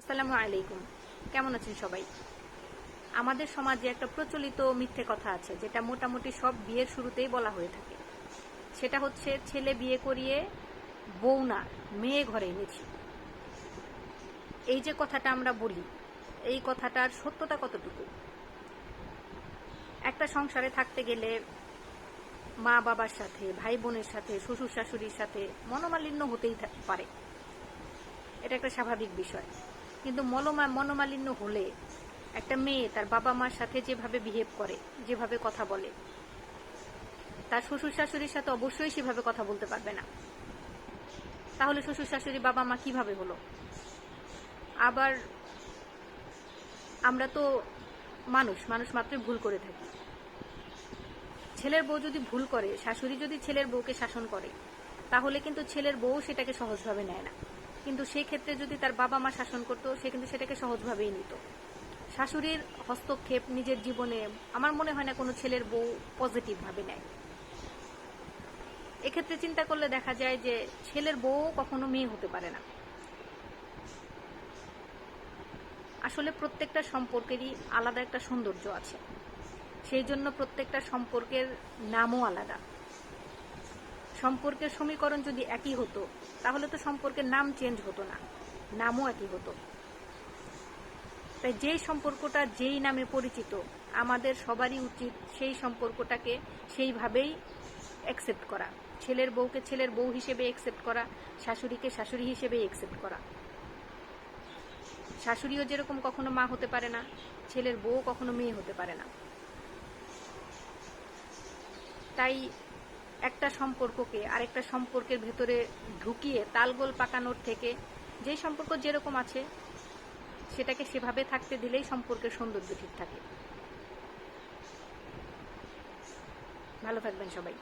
আসসালামু আলাইকুম। কেমন আছেন সবাই? আমাদের সমাজে একটা প্রচলিত মিথ্যে কথা আছে, যেটা মোটামুটি সব বিয়ের শুরুতেই বলা হয়ে থাকে। সেটা হচ্ছে, ছেলে বিয়ে করিয়ে বউ না, মেয়ে ঘরে এনেছি। এই যে কথাটা আমরা বলি, এই কথাটার সত্যতা কতটুকু? একটা সংসারে থাকতে গেলে মা বাবার সাথে, ভাই বোনের সাথে, শ্বশুর শাশুড়ির সাথে মনোমালিন্য হতেই পারে। এটা একটা স্বাভাবিক বিষয়। কিন্তু মনোমালিন্য হলে একটা মেয়ে তার বাবা মার সাথে যেভাবে বিহেভ করে, যেভাবে কথা বলে, তার শ্বশুর শাশুড়ির সাথে অবশ্যই সেভাবে কথা বলতে পারবে না। তাহলে শ্বশুর শাশুড়ি বাবা মা কিভাবে হলো? আবার আমরা তো মানুষ মাত্রই ভুল করে থাকি। ছেলের বউ যদি ভুল করে, শাশুড়ি যদি ছেলের বউকে শাসন করে, তাহলে কিন্তু ছেলের বউ সেটাকে সহজভাবে নেয় না। কিন্তু সেই ক্ষেত্রে যদি তার বাবা মা শাসন করতো, সে কিন্তু সেটাকে সহজভাবেই নিত। শাশুড়ির হস্তক্ষেপ নিজের জীবনে আমার মনে হয় না কোনো ছেলের বউ পজিটিভ ভাবে নেয়। এক্ষেত্রে চিন্তা করলে দেখা যায় যে ছেলের বউ কখনো মেয়ে হতে পারে না। আসলে প্রত্যেকটা সম্পর্কেরই আলাদা একটা সৌন্দর্য আছে, সেই জন্য প্রত্যেকটা সম্পর্কের নামও আলাদা। সম্পর্কের সমীকরণ যদি একই হতো, তাহলে তো সম্পর্কের নাম চেঞ্জ হতো না, নামও একই হতো। তাই যেই সম্পর্কটা যেই নামে পরিচিত, আমাদের সবারই উচিত সেই সম্পর্কটাকে সেইভাবেই অ্যাকসেপ্ট করা। ছেলের বউকে ছেলের বউ হিসেবে অ্যাকসেপ্ট করা, শাশুড়িকে শাশুড়ি হিসেবেই অ্যাকসেপ্ট করা। শাশুড়িও যেরকম কখনো মা হতে পারে না, ছেলের বউ কখনো মেয়ে হতে পারে না। তাই একটা সম্পর্ককে আরেকটা সম্পর্কের ভেতরে ঢুকিয়ে তালগোল পাকানোর থেকে যেই সম্পর্ক যেরকম আছে সেটাকে সেভাবে থাকতে দিলেই সম্পর্কের সৌন্দর্য ঠিক থাকে। ভালো থাকবেন সবাই।